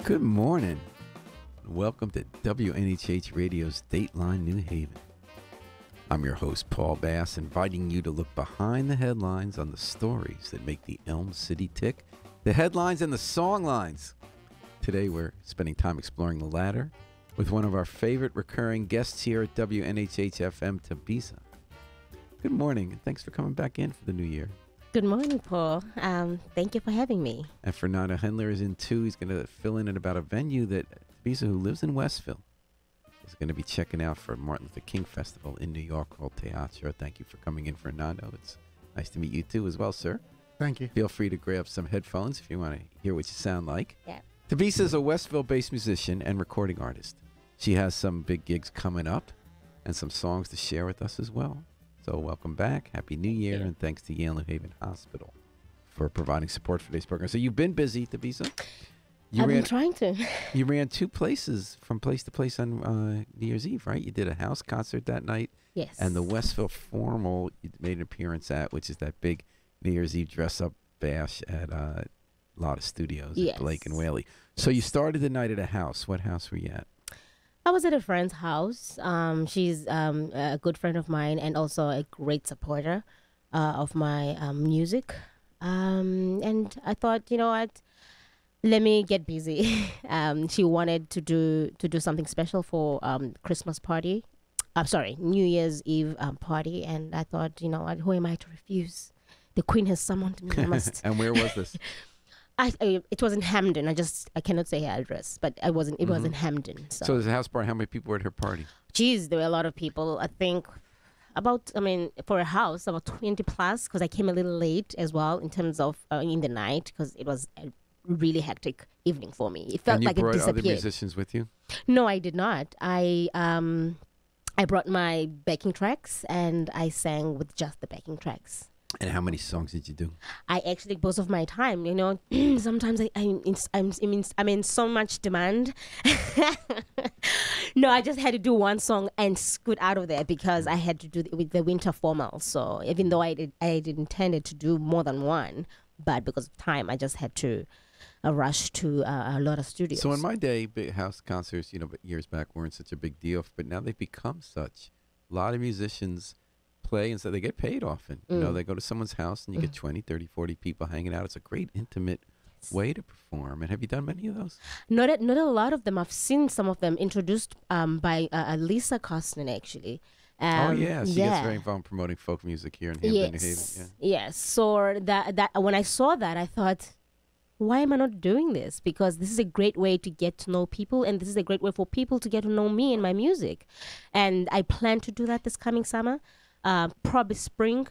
Good morning. Welcome to WNHH Radio's Dateline New Haven. I'm your host, Paul Bass, inviting you to look behind the headlines on the stories that make the Elm City tick, the headlines and the songlines. Today, we're spending time exploring the latter with one of our favorite recurring guests here at WNHH FM, Thabisa. Good morning, and thanks for coming back in for the new year. Good morning, Paul. Thank you for having me. And Fernando Hendler is in too. He's going to fill in about a venue that Thabisa, who lives in Westville, is going to be checking out for Martin Luther King Festival in New York called Teatro. Thank you for coming in, Fernando. It's nice to meet you too as well, sir. Thank you. Feel free to grab some headphones if you want to hear what you sound like. Yeah. Thabisa is a Westville-based musician and recording artist. She has some big gigs coming up and some songs to share with us as well. So welcome back. Happy New Year, and thanks to Yale New Haven Hospital for providing support for today's program. So you've been busy, Thabisa. I've been trying to. You ran two places from place to place on New Year's Eve, right? You did a house concert that night. Yes. And the Westville Formal you made an appearance at, which is that big New Year's Eve dress-up bash at Lotta Studios Yes. at Blake and Whaley. So you started the night at a house. What house were you at? I was at a friend's house. She's a good friend of mine and also a great supporter of my music. And I thought, you know what? Let me get busy. She wanted to do something special for Christmas party. New Year's Eve party. And I thought, you know what? Who am I to refuse? The Queen has summoned me. I must. And where was this? It was in Hamden. I cannot say her address, but it was in Hamden. So there's a house party. How many people were at her party? Geez, there were a lot of people. I think for a house, about 20 plus, because I came a little late as well in terms of in the night, because it was a really hectic evening for me. It felt like it disappeared. And you brought other musicians with you? No, I did not. I brought my backing tracks and I sang with just the backing tracks. And how many songs did you do? I actually, most of my time, you know, sometimes I'm in so much demand. No, I just had to do one song and scoot out of there because I had to do with the winter formal. So even though I did intended to do more than one, but because of time, I just had to rush to a lot of studios. So in my day, big house concerts, but years back weren't such a big deal, but now they've become such. A lot of musicians play, and so they get paid often. They go to someone's house and you get 20, 30, 40 people hanging out. It's a great intimate way to perform. And have you done many of those? Not a lot of them. I've seen some of them introduced by Lisa Costner, actually. Oh, yeah. She gets very involved in promoting folk music here in Hampton, New Haven. Yeah. Yes. So that when I saw that, I thought, why am I not doing this? Because this is a great way to get to know people, and this is a great way for people to get to know me and my music. And I plan to do that this coming summer. Probably spring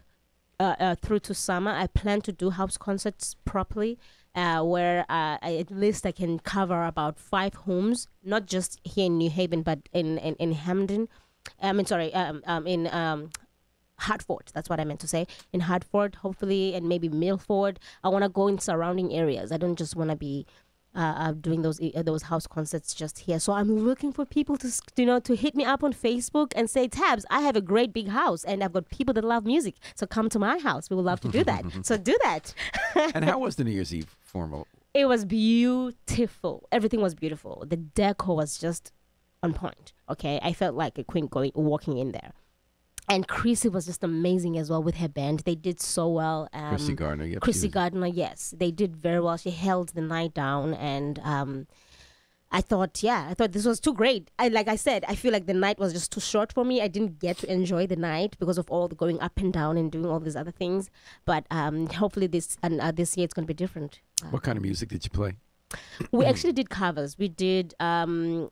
through to summer. I plan to do house concerts properly, where at least I can cover about 5 homes, not just here in New Haven, but in Hamden. In Hartford. That's what I meant to say. In Hartford, hopefully, and maybe Milford. I want to go in surrounding areas. I don't just want to be doing those house concerts just here. So I'm looking for people to hit me up on Facebook and say, Tabs, I have a great big house and I've got people that love music. So come to my house. We would love to do that. So do that. And how was the New Year's Eve formal? It was beautiful. Everything was beautiful. The decor was just on point. Okay, I felt like a queen walking in there. And Chrissy was just amazing as well with her band. They did so well. Chrissy Gardner, yep. Chrissy Gardner, yes. They did very well. She held the night down. And I thought this was too great. Like I said, I feel like the night was just too short for me. I didn't get to enjoy the night because of all the going up and down and doing all these other things. But hopefully this year it's going to be different. What kind of music did you play? We actually did covers. We did Killing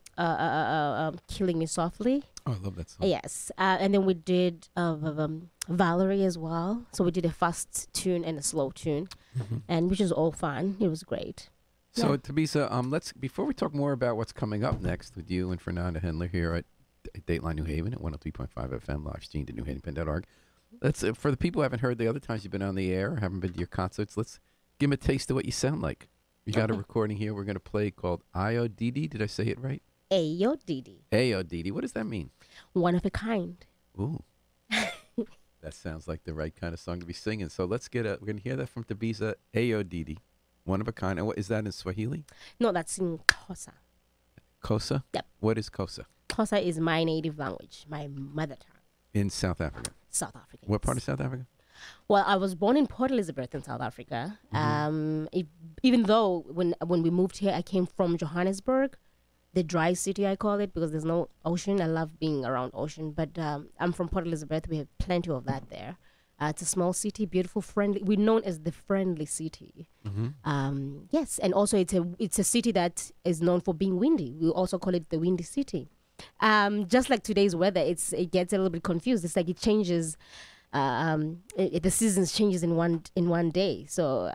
Me Softly. Oh, I love that song. Yes. And then we did Valerie as well. So we did a fast tune and a slow tune, and which was all fun. It was great. So, Thabisa, before we talk more about what's coming up next with you and Fernando Hendler here at Dateline New Haven at 103.5 FM, live streamed at newhavenpen.org. Let's for the people who haven't heard the other times you've been on the air, or haven't been to your concerts, let's give them a taste of what you sound like. We got a recording here we're going to play called Ayo-Didi. Did I say it right? Ayo-Didi. Ayo-Didi. What does that mean? One of a kind. Ooh. That sounds like the right kind of song to be singing. So we're going to hear that from Thabisa, Ayo-Didi. One of a kind. And what is that in Swahili? No, that's in Xhosa. Kosa? Yep. What is Kosa? Xhosa is my native language, my mother tongue. In South Africa. South Africa. What part yes. of South Africa? Well, I was born in Port Elizabeth in South Africa. Even though when we moved here, I came from Johannesburg, the dry city I call it, because there's no ocean. I love being around ocean, but I'm from Port Elizabeth. We have plenty of that there. It's a small city, beautiful, friendly. We're known as the friendly city. Yes, and also it's a city that is known for being windy. We also call it the windy city. Just like today's weather, it gets a little bit confused. It's like it changes. The seasons changes in one day. So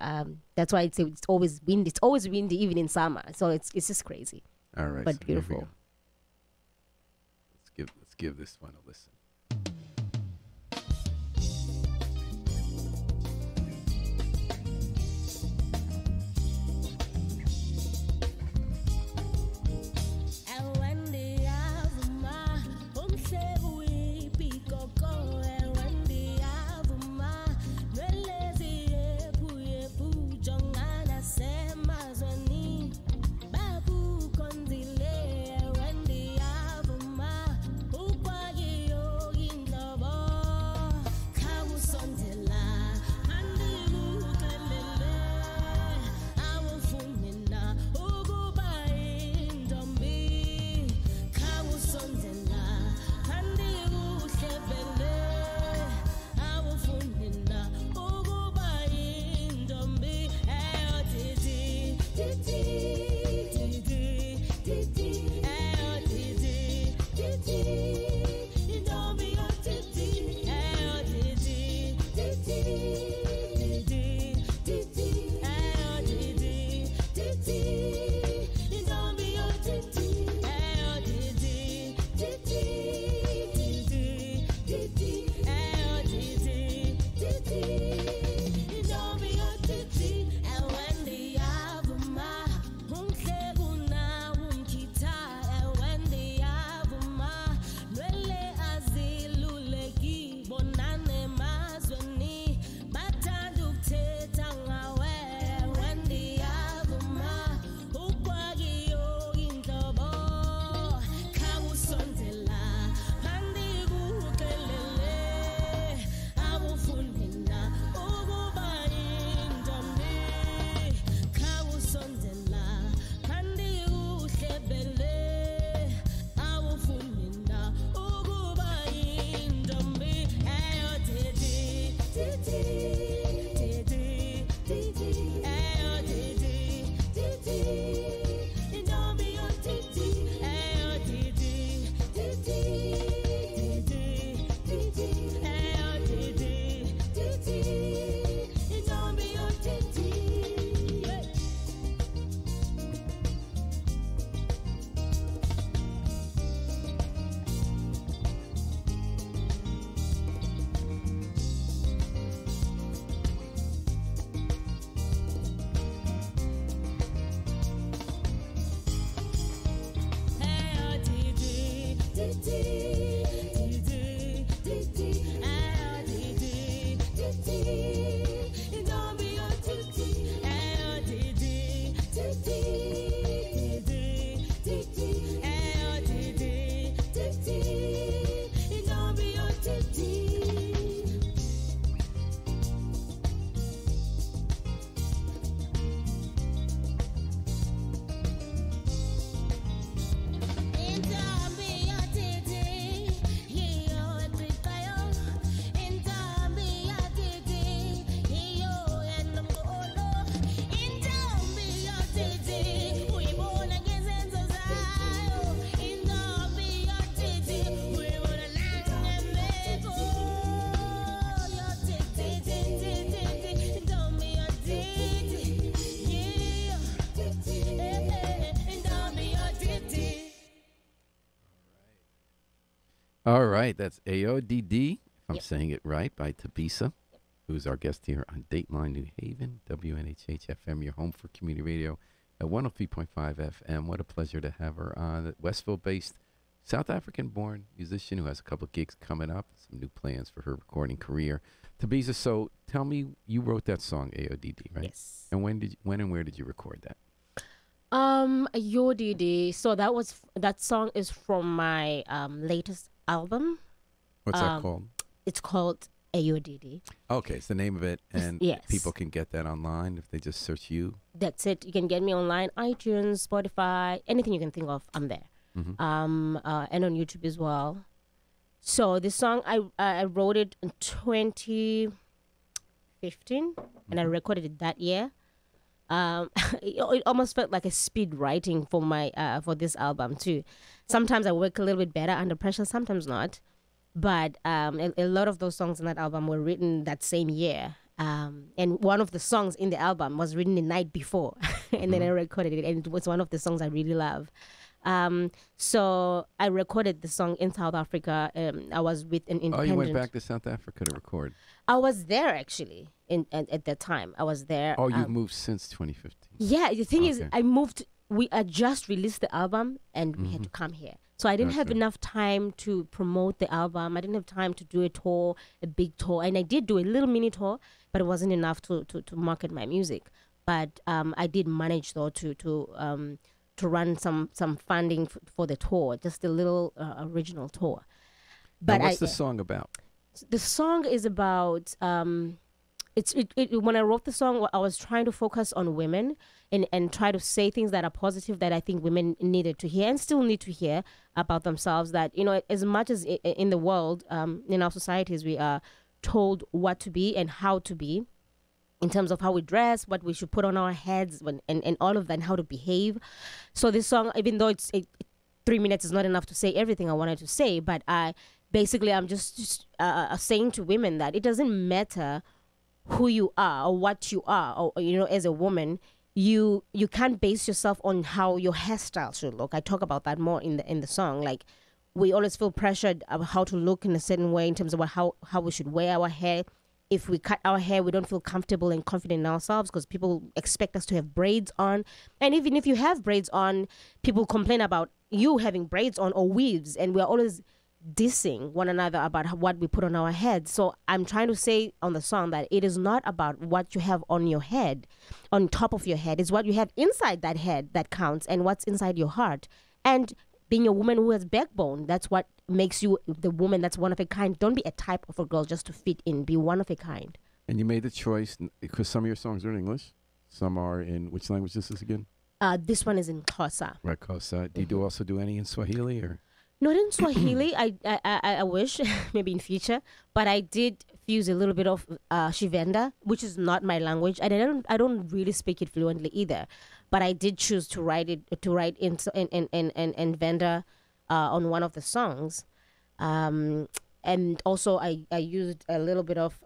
that's why it's always windy. It's always windy even in summer. So it's just crazy. All right, But so here we beautiful. go. Let's give this one a listen. All right, that's AODD, if I'm Yep. saying it right, by Thabisa, who's our guest here on Dateline New Haven, WNHH FM, your home for community radio at 103.5 FM. What a pleasure to have her on. Westville-based, South African-born musician who has a couple of gigs coming up, some new plans for her recording career. Thabisa, so tell me, you wrote that song AODD, right? Yes. And when and where did you record that? Your DD. So that song is from my latest album. What's that called? It's called AODD. Okay, it's the name of it, and Yes. people can get that online if they just search you. That's it. You can get me online, iTunes, Spotify, anything you can think of, I'm there. Mhm. And on YouTube as well. So this song, I wrote it in 2015, and I recorded it that year. It almost felt like a speed writing for my for this album too. Sometimes I work a little bit better under pressure, sometimes not. But a lot of those songs in that album were written that same year. And one of the songs in the album was written the night before, and then I recorded it, and it was one of the songs I really love. So I recorded the song in South Africa. I was with an independent. Oh, you went back to South Africa to record. I was there actually at that time. I was there. Oh, you've moved since 2015. Yeah, the thing is, Okay. I moved. We just released the album, and we had to come here. So I didn't have Gotcha. enough time to promote the album. I didn't have time to do a tour, a big tour, and I did do a little mini tour, but it wasn't enough to market my music. But I did manage though to run some funding for the tour, just a little original tour. But But what's the song about? the song is about when I wrote the song, I was trying to focus on women and try to say things that are positive that I think women needed to hear and still need to hear about themselves. That, you know, as much as in the world, in our societies, we are told what to be and how to be in terms of how we dress, what we should put on our heads, and all of that, and how to behave. So this song, even though 3 minutes is not enough to say everything I wanted to say, but I'm just saying to women that it doesn't matter who you are or what you are, or, you know, as a woman, you can't base yourself on how your hairstyle should look. I talk about that more in the song. Like, we always feel pressured about how to look in a certain way in terms of how we should wear our hair. If we cut our hair, we don't feel comfortable and confident in ourselves because people expect us to have braids on. And even if you have braids on, people complain about you having braids on or weaves, and we're always dissing one another about what we put on our heads. So I'm trying to say on the song that it is not about what you have on your head, on top of your head. It's what you have inside that head that counts, and what's inside your heart. And being a woman who has backbone, that's what makes you the woman that's one of a kind. Don't be a type of a girl just to fit in. Be one of a kind. And you made the choice because some of your songs are in English, some are in which language is this again? This one is in Xhosa. Right, Xhosa. Do you also do any in Swahili or? Not in Swahili. I wish maybe in future, but I did fuse a little bit of Shivenda, which is not my language. I don't really speak it fluently either, but I did choose to write in Venda on one of the songs, and also I used a little bit of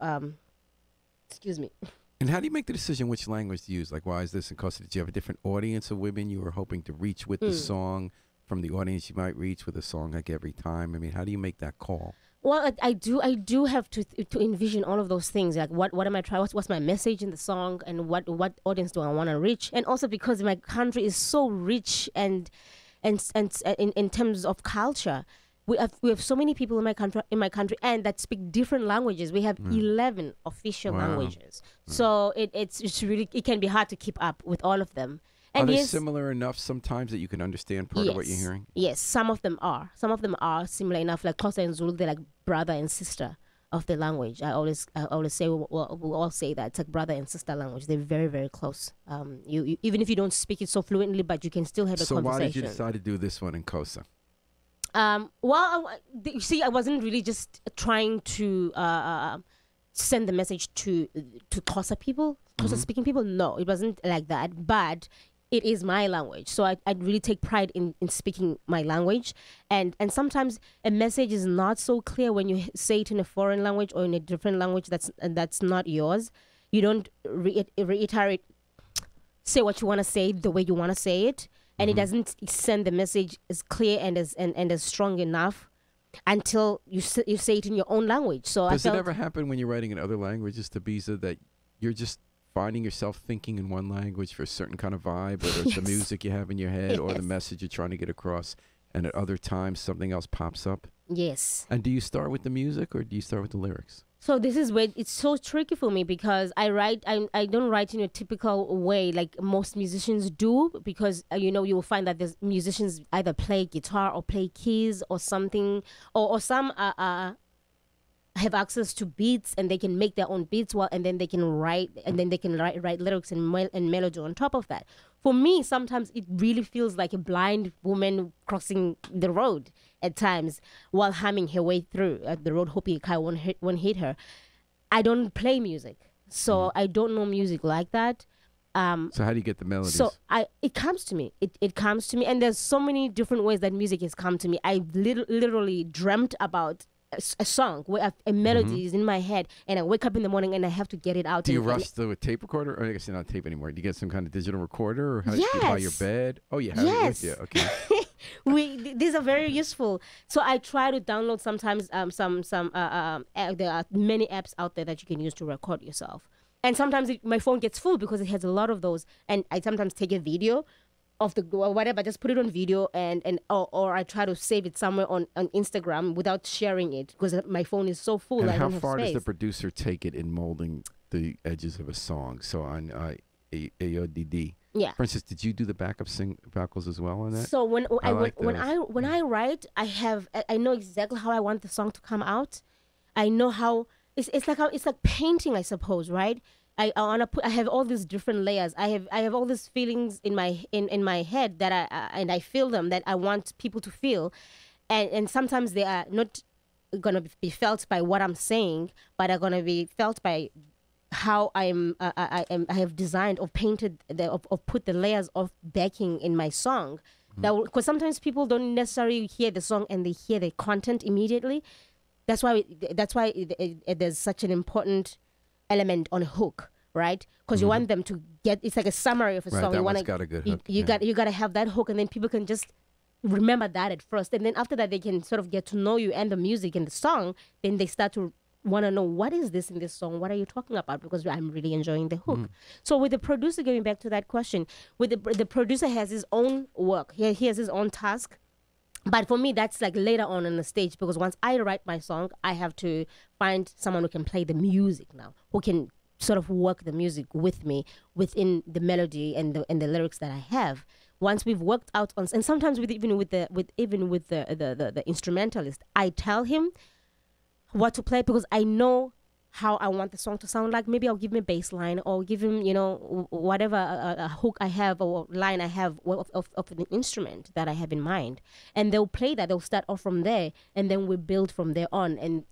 excuse me. And how do you make the decision which language to use? Like, why is this in Xhosa? Did you have a different audience of women you were hoping to reach with the song from the audience you might reach with a song like Every Time? I mean, how do you make that call? Well, I do have to envision all of those things. Like, what am I trying? What's my message in the song, and what audience do I want to reach? And also because my country is so rich and in terms of culture, we have so many people in my country and that speak different languages. We have 11 official languages, so it's really, it can be hard to keep up with all of them. And are they similar enough sometimes that you can understand part of what you're hearing? Yes, some of them are. Some of them are similar enough. Like Xhosa and Zulu, they're like brother and sister of the language. I always say, we'll all say that it's like brother and sister language. They're very, very close. You even if you don't speak it so fluently, but you can still have a conversation. So why did you decide to do this one in Xhosa? You see, I wasn't really just trying to send the message to Xhosa people, Xhosa speaking people. No, it wasn't like that. But it is my language, so I really take pride in speaking my language, and sometimes a message is not so clear when you say it in a foreign language or in a different language that's not yours. You don't reiterate, say what you want to say the way you want to say it, and it doesn't send the message as clear and as strong enough until you say it in your own language. So does it ever happen when you're writing in other languages, Thabisa, that you're just finding yourself thinking in one language for a certain kind of vibe, whether it's the music you have in your head or the message you're trying to get across, and at other times something else pops up? Yes. And do you start with the music or do you start with the lyrics? So this is where it's so tricky for me because I don't write in a typical way like most musicians do, because you will find that there's musicians either play guitar or play keys or something, or some have access to beats and they can make their own beats, and then they can write lyrics and melody on top of that. For me, sometimes it really feels like a blind woman crossing the road at times while humming her way through the road, hoping a car won't hit her. I don't play music, so I don't know music like that. So how do you get the melodies? So it comes to me. It comes to me, and there's so many different ways that music has come to me. I literally dreamt about a song where a melody is in my head, and I wake up in the morning and I have to get it out. Do you rush through a tape recorder? Or I guess you're not tape anymore. Do you get some kind of digital recorder, or how do Yes. you by your bed? Oh, you have it with you. Okay. These are very useful. So I try to download sometimes there are many apps out there that you can use to record yourself. And sometimes my phone gets full because it has a lot of those. And I sometimes take a video of the or whatever, just put it on video or I try to save it somewhere on Instagram without sharing it because my phone is so full. And I how don't have far space. does the producer take it in molding the edges of a song? So on AODD, Yeah. for instance, did you do the backup vocals as well on that? So when like I write, I know exactly how I want the song to come out. I know how it's like painting, I suppose, right? I have all these different layers. I have all these feelings in my head that I feel them that I want people to feel, and sometimes they are not gonna be felt by what I'm saying, but are gonna be felt by how I have designed or painted or put the layers of backing in my song. Because sometimes people don't necessarily hear the song and they hear the content immediately. That's why there's such an important element on a hook, right? Because you want them to get, it's like a summary of a Right, song. that You one's wanna, got a good you, hook, you yeah. got you got to have that hook, and then people can just remember that at first, and then after that they can sort of get to know you and the music and the song. Then they start to want to know, what is this in this song? What are you talking about? Because I'm really enjoying the hook. So with the producer, going back to that question, with the producer has his own work. He has his own task. But for me, that's like later on in the stage, because once I write my song, I have to find someone who can play the music now, who can sort of work the music with me within the melody and the lyrics that I have. Once we've worked out on, and sometimes even with the instrumentalist, I tell him what to play because I know how I want the song to sound like. Maybe I'll give him a bass line or give him, whatever a hook I have or line I have of an instrument that I have in mind. And they'll play that. They'll start off from there, and then we build from there on. And,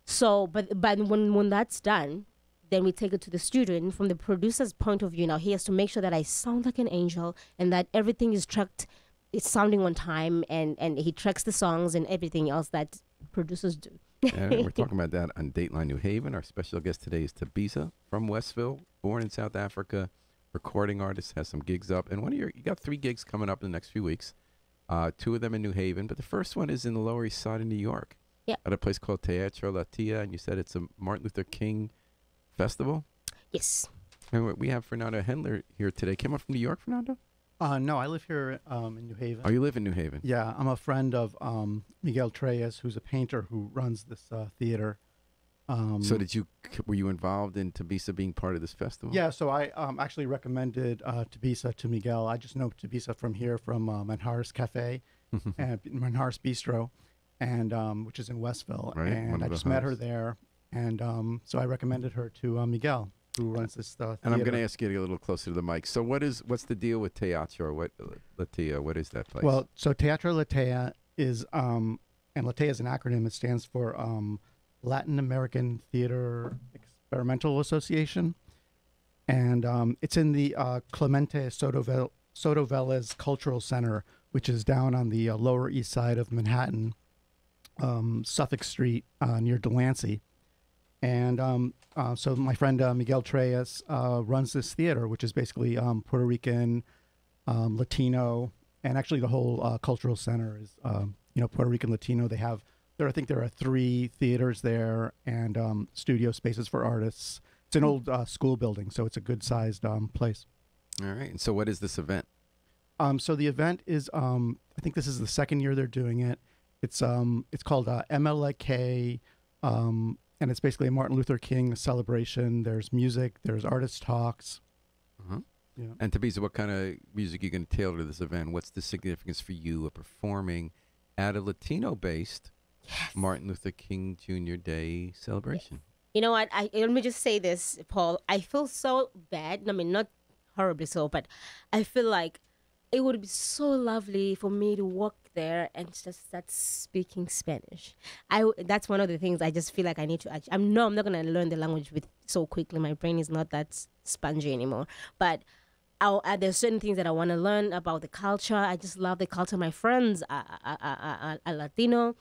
so, but when that's done, then we take it to the studio. And from the producer's point of view now, he has to make sure that I sound like an angel and that everything is tracked, it's sounding on time, and he tracks the songs and everything else that producers do. And we're talking about that on Dateline New Haven. Our special guest today is Thabisa from Westville, born in South Africa, recording artist, has some gigs up. And you got 3 gigs coming up in the next few weeks, 2 of them in New Haven. But the first one is in the Lower East Side of New York, Yeah. at a place called Teatro Latia. And you said it's a Martin Luther King festival. Yes. And we have Fernando Hendler here today. Came up from New York, Fernando? No, I live here in New Haven. Oh, you live in New Haven? Yeah, I'm a friend of Miguel Treyes, who's a painter who runs this theater. So were you involved in Thabisa being part of this festival? Yeah, so I actually recommended Thabisa to Miguel. I just know Thabisa from here, from Manhar's Cafe and Manhar's Bistro, and which is in Westville. Right, one And of I the just met her hubs. there, and so I recommended her to Miguel, who runs this theater. And I'm going to ask you to get a little closer to the mic. So what's the deal with Teatro? Latia? What is that place? Well, so Teatro Latea is, and Latea is an acronym. It stands for Latin American Theater Experimental Association. And it's in the Clemente Soto Vélez Cultural Center, which is down on the Lower East Side of Manhattan, Suffolk Street, near Delancey. And so my friend Miguel Treyes runs this theater, which is basically Puerto Rican, Latino, and actually the whole cultural center is, Puerto Rican, Latino. I think there are 3 theaters there and studio spaces for artists. It's an old school building, so it's a good-sized place. All right. And so what is this event? So the event is, I think this is the 2nd year they're doing it. It's called MLK and it's basically a Martin Luther King celebration. There's music, there's artist talks. Uh-huh. Yeah. And Thabisa, what kind of music are you going to tailor to this event? What's the significance for you of performing at a Latino-based Martin Luther King Jr. Day celebration? You know what? Let me just say this, Paul. I feel so bad. I mean, not horribly so, but I feel like it would be so lovely for me to walk there and just start speaking Spanish. That's one of the things I just feel like I need to. I'm not going to learn the language so quickly. My brain is not that spongy anymore. But there's certain things that I want to learn about the culture. I just love the culture. My friends are Latino.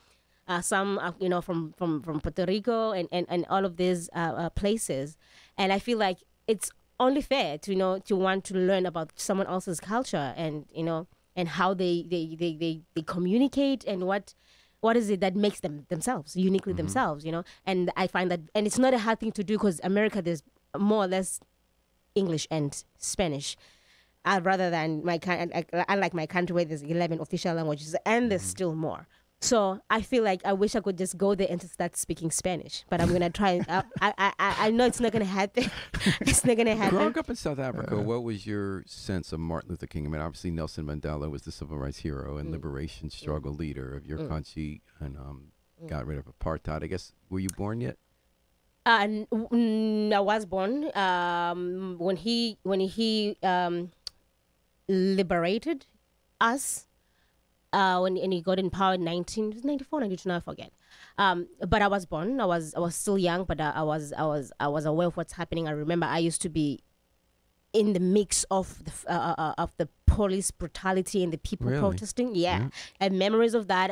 Some are, from Puerto Rico and all of these places, and I feel like it's only fair to want to learn about someone else's culture and and how they communicate and what is it that makes them themselves uniquely themselves, and I find that, and it's not a hard thing to do because America, there's more or less English and Spanish. Rather than unlike my country where there's 11 official languages and there's still more. So I feel like I wish I could just go there and to start speaking Spanish, but I'm gonna try. I know it's not gonna happen. It's not gonna happen. Growing up in South Africa, what was your sense of Martin Luther King? I mean, obviously Nelson Mandela was the civil rights hero and liberation struggle leader of your country, and got rid of apartheid. I guess, were you born yet? I was born when he liberated us. When he got in power in 1994, 92, I forget. But I was born. I was still young, but I was aware of what's happening. I remember I used to be in the mix of the police brutality and the people protesting. Yeah. And memories of that.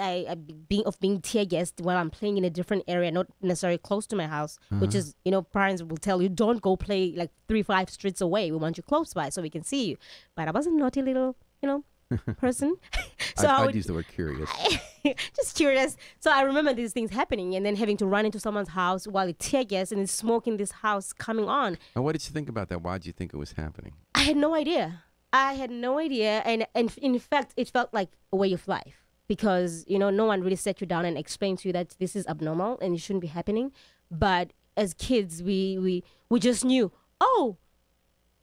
Being tear gassed while I'm playing in a different area, not necessarily close to my house, which is, parents will tell you, don't go play like 3-5 streets away. We want you close by so we can see you. But I was a naughty little, person. So I'd use the word curious. Just curious. So I remember these things happening and then having to run into someone's house while it's tear gas and it's smoke in this house coming on. And what did you think about that? Why did you think it was happening? I had no idea. And in fact, it felt like a way of life because, no one really sat you down and explained to you that this is abnormal and it shouldn't be happening. But as kids, we just knew, oh,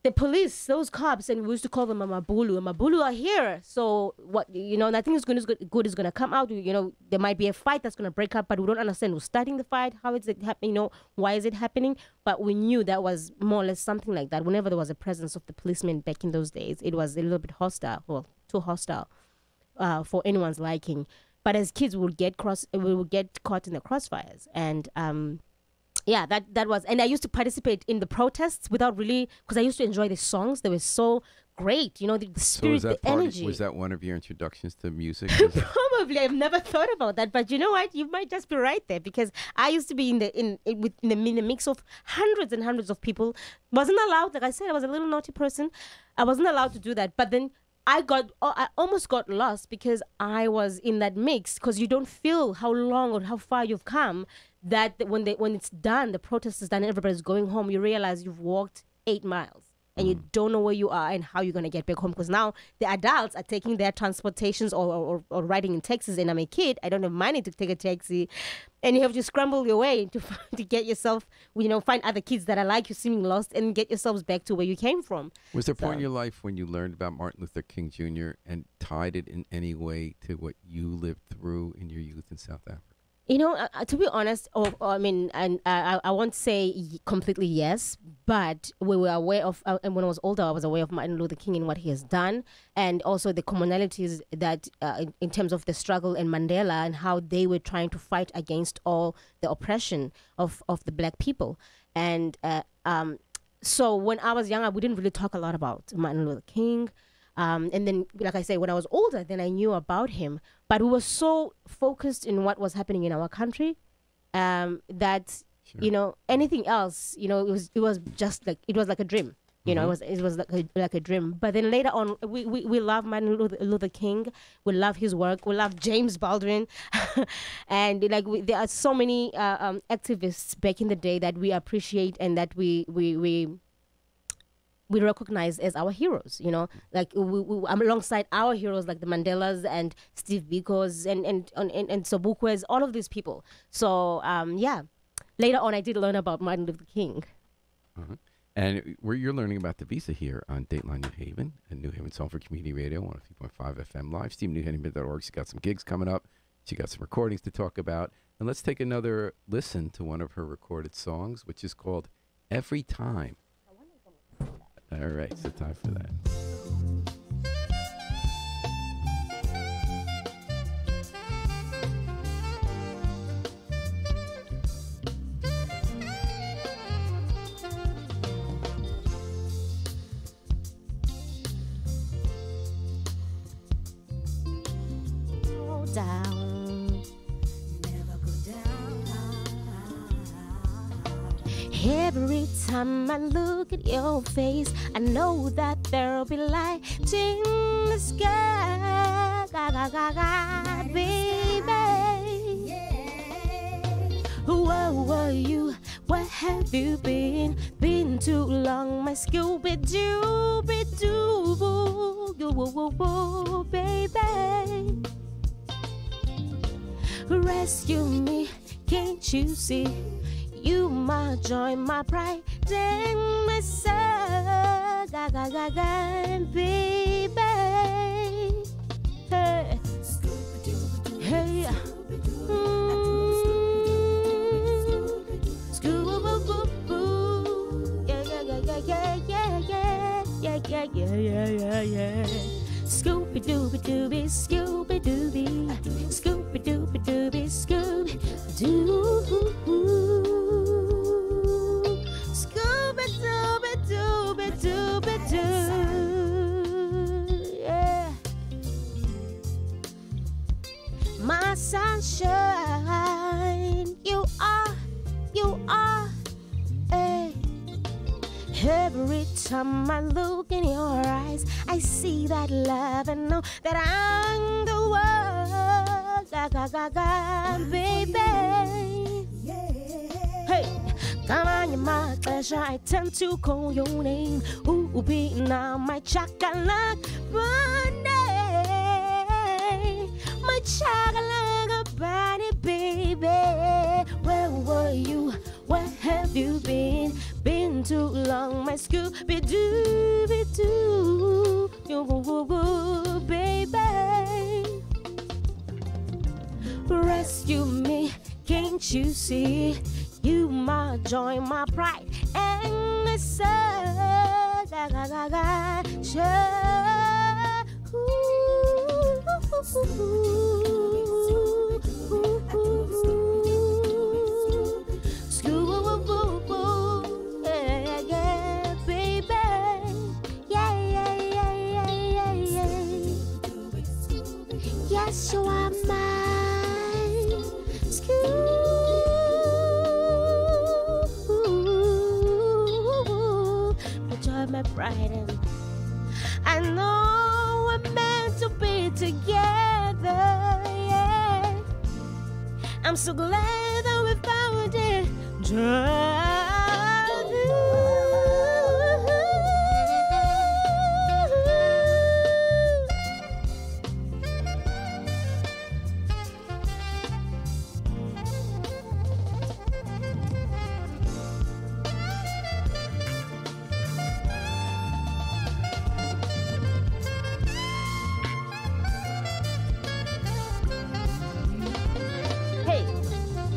the police, those cops, and we used to call them a Mabulu are here. So what, nothing is good is going to come out. There might be a fight that's going to break up, but we don't understand who's starting the fight. How is it happening? Why is it happening? But we knew that was more or less something like that. Whenever there was a presence of the policemen back in those days, it was a little bit hostile, well, too hostile for anyone's liking. But as kids, we would get caught in the crossfires. And, yeah, that was, and I used to participate in the protests without really, because I used to enjoy the songs. They were so great, the spirit, the energy. Was that one of your introductions to music? Probably. I've never thought about that, but you know what? You might just be right there because I used to be in the mix of hundreds and hundreds of people. Wasn't allowed, like I said, I was a little naughty person. I wasn't allowed to do that, but then I almost got lost because I was in that mix because you don't feel how long or how far you've come. That when it's done, the protest is done, and everybody's going home, you realize you've walked 8 miles and you don't know where you are and how you're going to get back home because now the adults are taking their transportations or riding in taxis, and I'm a kid, I don't have money to take a taxi, and you have to scramble your way to get yourself, find other kids that are like you, seeming lost, and get yourselves back to where you came from. Was there a point in your life when you learned about Martin Luther King Jr. and tied it in any way to what you lived through in your youth in South Africa? To be honest, I won't say completely yes, but we were aware of, and when I was older, I was aware of Martin Luther King and what he has done, and also the commonalities that, in terms of the struggle in Mandela and how they were trying to fight against all the oppression of the black people. And so when I was younger, we didn't really talk a lot about Martin Luther King. And then, like I say, when I was older, then I knew about him. But we were so focused in what was happening in our country that, anything else, it was just like, it was like a dream. It was like a dream. But then later on, we love Martin Luther King. We love his work. We love James Baldwin. And there are so many activists back in the day that we appreciate and that we recognize as our heroes, like we alongside our heroes like the Mandelas and Steve Biko's and Sobukwes, all of these people. So yeah, later on, I did learn about Martin Luther King. Uh-huh. And you're learning about Thabisa here on Dateline New Haven and New Haven Sulphur Community Radio, 103.5 FM live stream, newhaven.org. She's got some gigs coming up. She got some recordings to talk about. And let's take another listen to one of her recorded songs, which is called Every Time. All right, so time for that. Down. Never go down. Every time I look at your face, I know that there'll be light in the sky, baby. Where were you? Where have you been? Been too long, my Scooby-Doo, baby. Rescue me, can't you see? You my joy, my pride, and my soul, baby. Hey, hey, Scooby-Doo, yeah. Scooby-Dooby-Dooby, Scooby-Dooby, Scooby-Dooby-Dooby, Scooby-Doo. Scooby-Dooby-Dooby-Dooby-Doo, yeah. My sunshine, you are, hey. Every time I look in your eyes, I see that love and know that I'm the one, baby. Hey, come on, you're my pleasure. I tend to call your name. Ooh, be now my chocolate bunny, my chocolate bunny, baby. Where were you? Where have you been? Been too long, my Scooby-Dooby-Doo, baby. Rescue me, can't you see? You my joy, my pride, and my soul. Yes, you are mine, my joy, my pride, and I know we're meant to be together. Yeah, I'm so glad that we found it.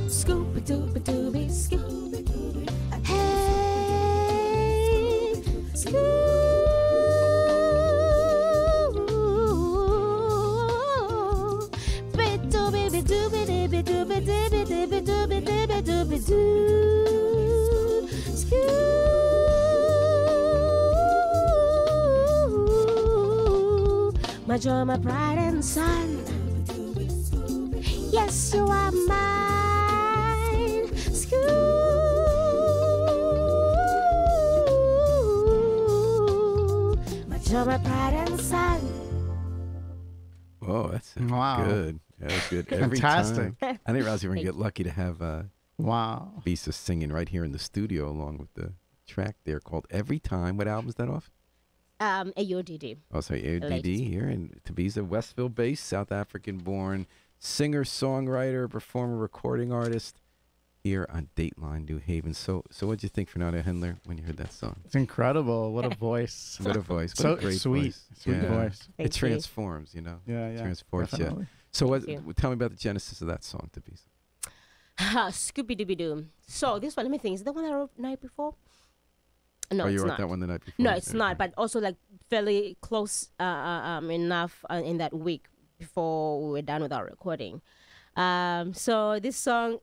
Scooby-Dooby-Dooby, Scooby-Dooby. Hey, Scooby-Dooby-Dooby-Dooby-Dooby-Dooby-Dooby-Dooby-Doo. Scooby, my joy, my pride and sun. Yes, you are mine, my joy, my pride and sun. Whoa, that's Wow. good. That was good. Every Fantastic. time. I didn't realize you were going to get lucky to have Wow. Thabisa singing right here in the studio along with the track there called Every Time. What album is that off? AODD. Oh, sorry, AODD Latest. here in Thabisa, Westville-based, South African-born singer, songwriter, performer, recording artist. here on Dateline New Haven. So what'd you think, Fernando Hendler, when you heard that song? It's incredible. What a voice. What a voice. What So a great sweet. voice. Sweet voice. It Thank you. transforms, you know. Yeah. Transports you. Definitely. So Thank tell me about the genesis of that song, Thabisa. Scooby-Dooby-Doo. So this one, let me think. Is it the one I wrote night before? No, You it's wrote not. that one the night before? No, it's not. But also like fairly close enough in that week before we were done with our recording. So this song,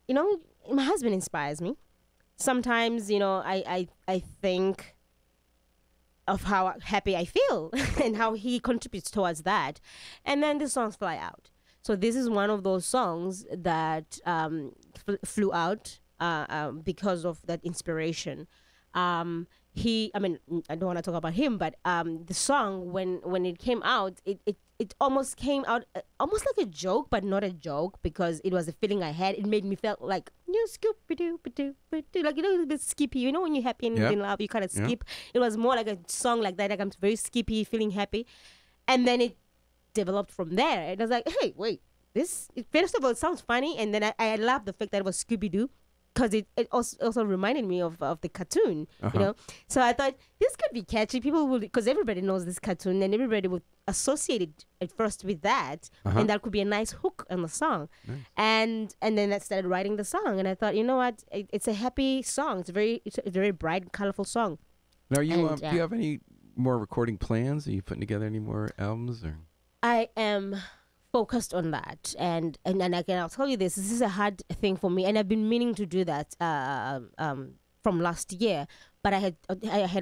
you know, my husband inspires me. Sometimes, you know, I think of how happy I feel and how he contributes towards that. And then the songs fly out. So this is one of those songs that flew out because of that inspiration. I mean, I don't want to talk about him, but the song, when it came out, it almost came out almost like a joke, but not a joke, because it was a feeling I had. It made me feel like, Scooby-Doo, like, you know, a bit skippy. You know, when you're happy and in love, you kind of skip. It was more like a song like that, like I'm very skippy, feeling happy. And then it developed from there. And I was like, hey, wait, first of all, it sounds funny. And then I love the fact that it was Scooby-Doo, because it also reminded me of the cartoon, you know. So I thought this could be catchy. People will, because everybody knows this cartoon, and everybody would associate it at first with that, and that could be a nice hook on the song. Nice. And then I started writing the song, and I thought, you know what, it's a happy song. It's a very bright, colorful song. Now, do you And, have any more recording plans? Are you putting together any more albums? Or I am focused on that, and I'll tell you this is a hard thing for me, and I've been meaning to do that from last year, but I had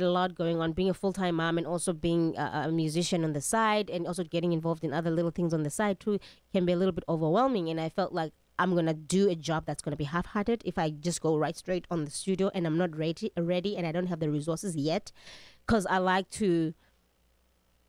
a lot going on, being a full-time mom and also being a musician on the side, and also getting involved in other little things on the side too can be a little bit overwhelming. And I felt like I'm gonna do a job that's gonna be half-hearted if I just go right straight on the studio, and I'm not ready and I don't have the resources yet, because I like to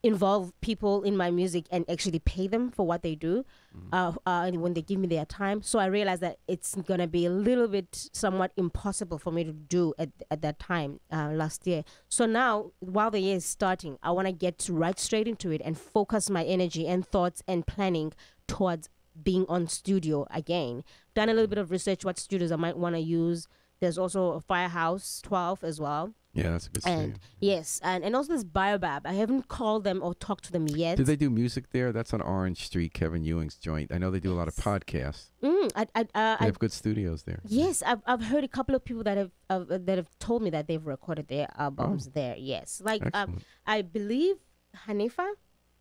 involve people in my music and actually pay them for what they do, and when they give me their time. So I realized that it's gonna be a little bit somewhat impossible for me to do at that time last year. So now, while the year is starting, I want to get right straight into it and focus my energy and thoughts and planning towards being on studio again. Done a little bit of research what studios I might want to use. There's also a Firehouse 12 as well. yeah, that's a good studio. And yes, and also this Biobab. I haven't called them or talked to them yet. Do they do music there? That's on Orange Street, Kevin Ewing's joint. I know they do a lot of podcasts. They have good studios there. Yes, I've heard a couple of people that have told me that they've recorded their albums there. Yes, like I believe Hanifa.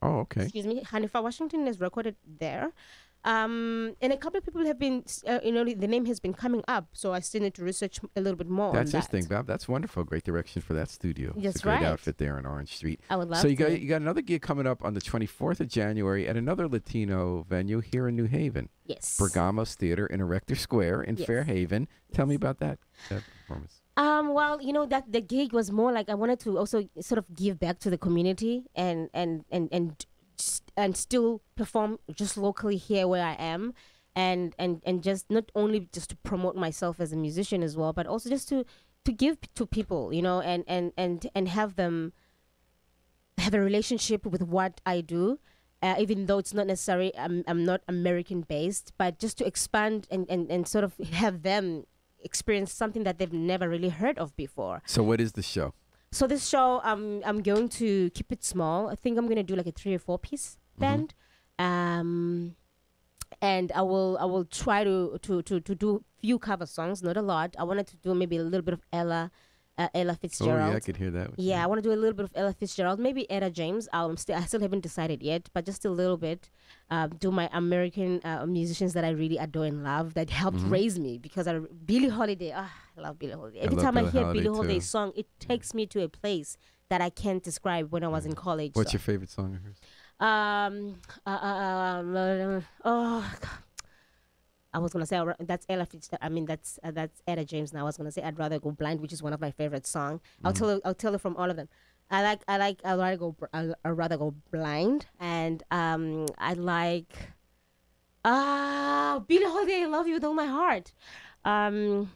Oh, okay. Excuse me, Hanifa Washington has recorded there. And a couple of people have been, the name has been coming up, so I still need to research a little bit more. That's on his thing, Bob. That's wonderful. Great direction for that studio. That's it's a great right. outfit there on Orange Street. I would love so you to. got another gig coming up on the 24th of January at another Latino venue here in New Haven. Yes. Bergamos Theater in Erector Square in Yes. Fairhaven. Tell me about that performance. Well, that the gig was more like I wanted to also sort of give back to the community and still perform just locally here where I am, and just not only just to promote myself as a musician as well, but also just to give to people, and have them have a relationship with what I do, even though it's not necessarily I'm not American based, but just to expand and sort of have them experience something that they've never really heard of before. So what is the show? So this show, I'm going to keep it small. I think I'm going to do like a 3 or 4 piece band, and I will try to do few cover songs, not a lot. I wanted to do maybe a little bit of Ella Fitzgerald. Oh yeah, I could hear that. Yeah, I want to do a little bit of Ella Fitzgerald, maybe Etta James. I still haven't decided yet, but just a little bit. Do my American musicians that I really adore and love that helped raise me, because Billie Holiday. I love Billie Holiday. Every time I hear Billie Holiday's song, it takes me to a place that I can't describe when I was in college. What's your favorite song of hers? I was gonna say that's Ella Fitzgerald. I mean that's Etta James. Now I was gonna say I'd rather go blind, which is one of my favorite songs. I'll tell you from all of them. I'd rather go blind, and I like Billie Holiday. I love you with all my heart. I'll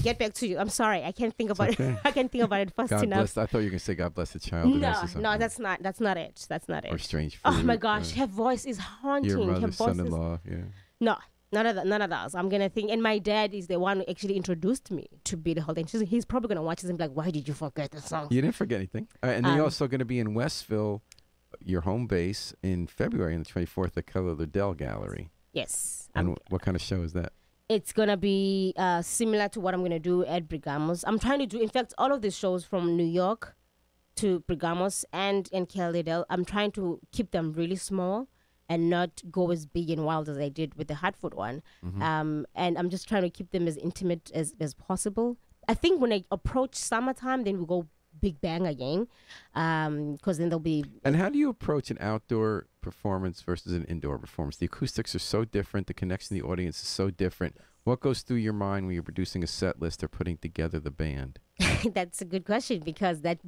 get back to you. I'm sorry, I can't think about it. I can't think about it fast God enough. bless. I thought you were gonna say "God bless the child." No, that's not it. That's not it. Or strange. Oh Fruit, my gosh, her voice is haunting. Your Her mother's voice son-in-law. Yeah. No, None of those. I'm gonna think, and my dad is the one who actually introduced me to Billie Holiday. And he's probably gonna watch this and be like, "Why did you forget the song?" You didn't forget anything. And then you're also going to be in Westville, your home base, in February on the 24th at Keller Liddell Gallery. Yes. And what kind of show is that? It's gonna be similar to what I'm gonna do at Brigamos. I'm trying to do, in fact, all of these shows from New York to Brigamos and Keller Liddell. I'm trying to keep them really small and not go as big and wild as I did with the Hartford one. And I'm just trying to keep them as intimate as possible. I think when I approach summertime, then we'll go big bang again, because then there'll be... And how do you approach an outdoor performance versus an indoor performance? The acoustics are so different. The connection to the audience is so different. What goes through your mind when you're producing a set list or putting together the band? That's a good question, because that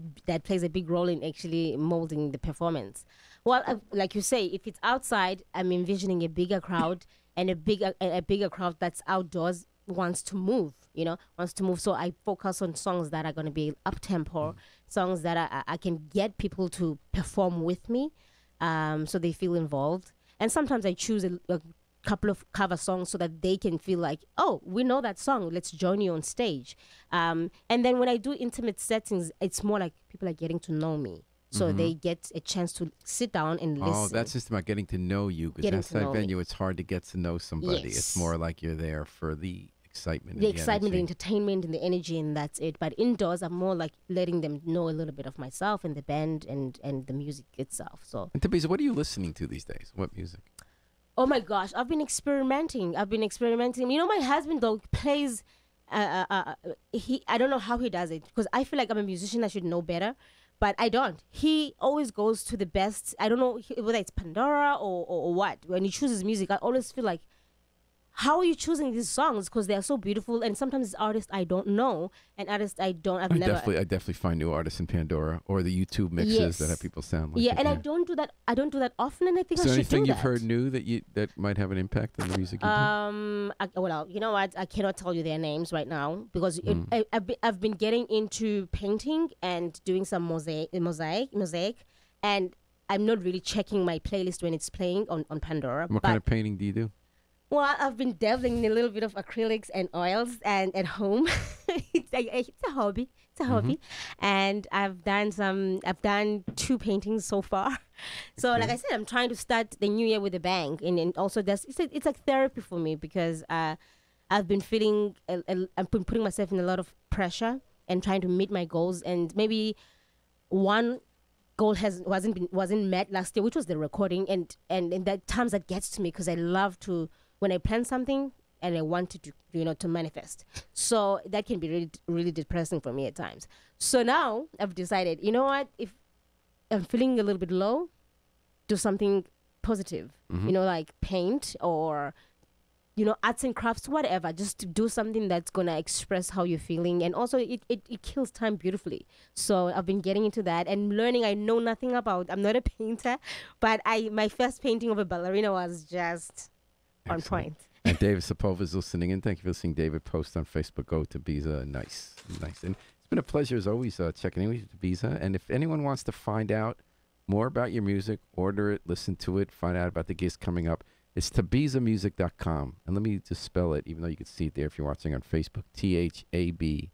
plays a big role in actually molding the performance. Well, like you say, if it's outside, I'm envisioning a bigger crowd, and a bigger crowd that's outdoors wants to move. So I focus on songs that are going to be up tempo, songs that I can get people to perform with me, so they feel involved. And sometimes I choose a couple of cover songs so that they can feel like, oh, we know that song, let's join you on stage. And then when I do intimate settings, it's more like people are getting to know me. So they get a chance to sit down and listen. Oh, that's just about getting to know you, because outside venue, it's hard to get to know somebody. Yes. It's more like you're there for the excitement. The excitement, the entertainment, and the energy, and that's it. But indoors, I'm more like letting them know a little bit of myself and the band and the music itself. So. And Thabisa, what are you listening to these days? What music? Oh my gosh, I've been experimenting. My husband though plays. I don't know how he does it, because I feel like I'm a musician. I should know better, but I don't. He always goes to the best. I don't know whether it's Pandora or what. When he chooses music, I always feel like, how are you choosing these songs? Because they are so beautiful, and sometimes it's artists I don't know, and artists I definitely find new artists in Pandora or the YouTube mixes that have people sound like. Yeah, and I don't do that. I don't do that often, and I think I should do that. So anything you've heard new that might have an impact on the music you do? Well, you know what? I cannot tell you their names right now, because I've been getting into painting and doing some mosaic, and I'm not really checking my playlist when it's playing on Pandora. What kind of painting do you do? Well, I've been dabbling in a little bit of acrylics and oils, and at home, it's a hobby. It's a hobby, and I've done 2 paintings so far. So, like I said, I'm trying to start the new year with a bang, and also it's like therapy for me, because I've been feeling I've been putting myself in a lot of pressure and trying to meet my goals, and maybe one goal wasn't met last year, which was the recording, and that times that gets to me, because I love to, when I plan something and I want to manifest. So that can be really, really depressing for me at times. So now I've decided, you know what, if I'm feeling a little bit low, do something positive, like paint or, arts and crafts, whatever, just to do something that's going to express how you're feeling. And also it kills time beautifully. So I've been getting into that and learning. I know nothing about, I'm not a painter, but my first painting of a ballerina was just on point. And David Sapova is listening in. Thank you for listening. David, post on Facebook. Go to Thabisa. Nice. And it's been a pleasure as always checking in with you, Thabisa. And if anyone wants to find out more about your music, order it, listen to it, find out about the gigs coming up, it's thabisamusic.com. And let me just spell it, even though you can see it there if you're watching on Facebook. THABISA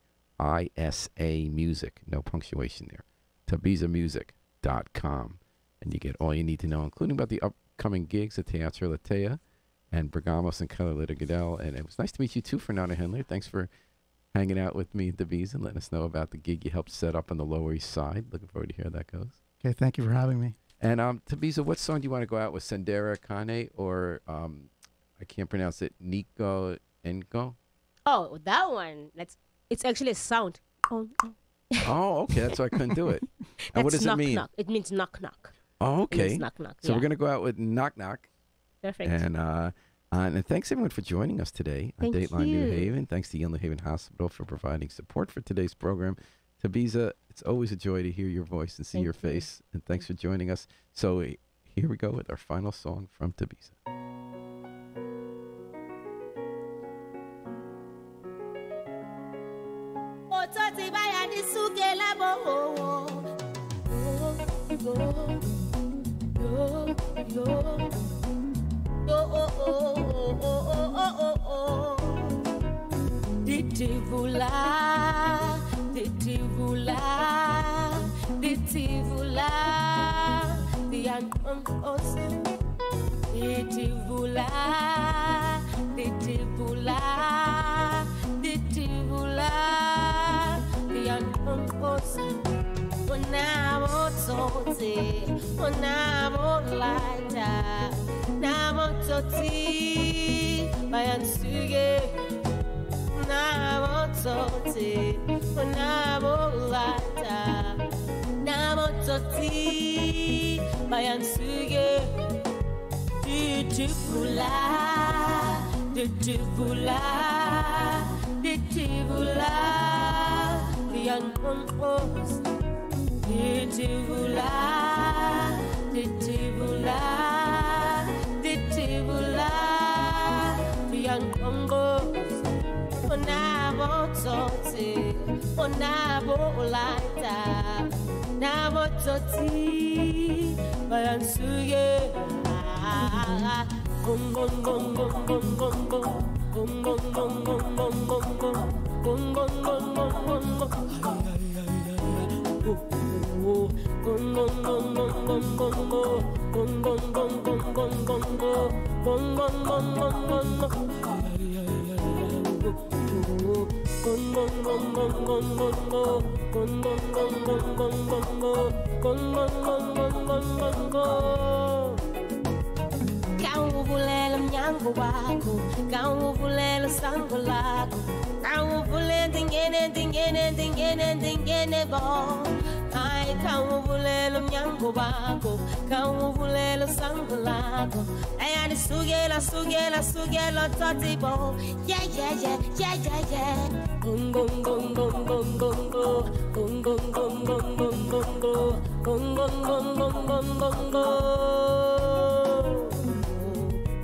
music. No punctuation there. thabisamusic.com. And you get all you need to know, including about the upcoming gigs at Teatro Latea and Brigamos and Keller Liddell. And it was nice to meet you too, Fernando Henley. Thanks for hanging out with me at Thabisa and letting us know about the gig you helped set up on the Lower East Side. Looking forward to hear how that goes. Okay, thank you for having me. And Thabisa, what song do you want to go out with? Sendera Kane or I can't pronounce it, Nico Enko? Oh, that one. It's actually a sound. Oh, okay. That's why I couldn't do it. And what does it mean? Knock. It means knock knock. Oh, okay. It means knock knock. So we're gonna go out with Knock Knock. Perfect. And thanks everyone for joining us today on Dateline New Haven. Thanks to New Haven Hospital for providing support for today's program. Thabisa, it's always a joy to hear your voice and see your face. And thanks for joining us. So here we go with our final song from Thabisa. Oh, oh, oh, oh, oh, oh. Ditivula, ditivula, ditivula, diankos. Ditivula, ditivula, ditivula, diankos. Onamo toti, onamo laita, namo toti, bayan suge. Namo toti, namo laita, namo toti, bayan suge. Ditivula, ditivula, ditivula, diankos. Ditivula, ditivula, ditivula, diankos. Onabo toti, onabo laita, nabo toti, bayan suge. Gong gong gong gong gong gong gong, gong gong gong gong gong gong gong, gong gong gong gong gong gong. Gong gong gong gong gong gong gong, gong gong gong gong gong gong gong, gong gong gong gong gong gong. Gong gong gong gong gong gong gong, gong gong gong gong gong gong gong, gong gong gong gong gong gong gong. Kau boleh menyanggul aku, kau boleh sanggul aku, kau boleh tingene tingene tingene tingene bo. Ai kau boleh menyanggul aku, kau boleh sanggul aku. Ai ada sugela sugela sugela toti bo. Yeah yeah yeah yeah yeah yeah. Gong gong gong gong gong gong gong, gong gong gong gong gong gong gong, gong gong gong gong gong gong gong.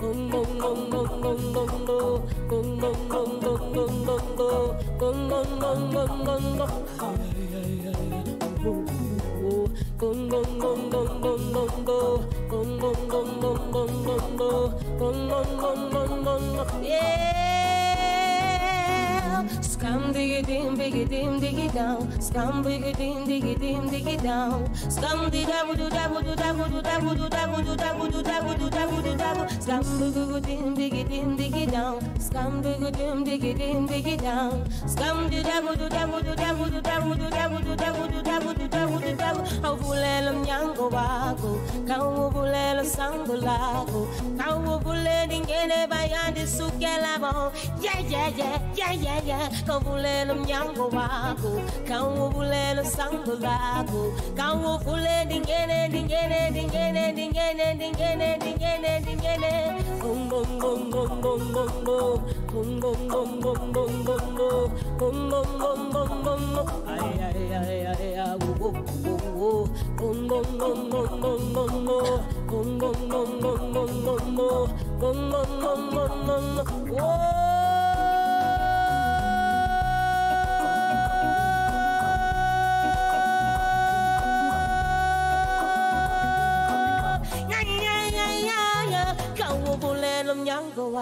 Gong gong gong gong gong gong gong, gong gong gong gong gong gong gong, gong gong gong gong gong gong. Gong gong gong gong gong gong gong, gong gong gong gong gong gong gong, gong gong gong gong gong gong. Yeah. Scum diggy dim diggy down, scum diggy dim diggy down, scum di dabu do dabu do dabu do dabu do dabu do dabu do dabu do dabu do dabu, scum diggy dim diggy down, scum diggy dim diggy down, scum di dabu do dabu do dabu do dabu do dabu do dabu do dabu do dabu do dabu. Kau boleh menyanggul aku, kau boleh sanggul aku, kau boleh dingene bayan di sukela bo. Yeah yeah yeah yeah yeah yeah. Kau boleh menyanggul aku, kau boleh sanggul aku, kau boleh dingene dingene dingene dingene dingene dingene dingene. Gong gong gong gong gong gong gong, gong gong gong gong gong gong gong, gong gong gong gong gong gong. Ay ay ay ay ay. Gong gong gong gong gong gong gong, gong gong gong gong gong gong gong, gong gong gong gong gong gong. Kau boleh menyanggul.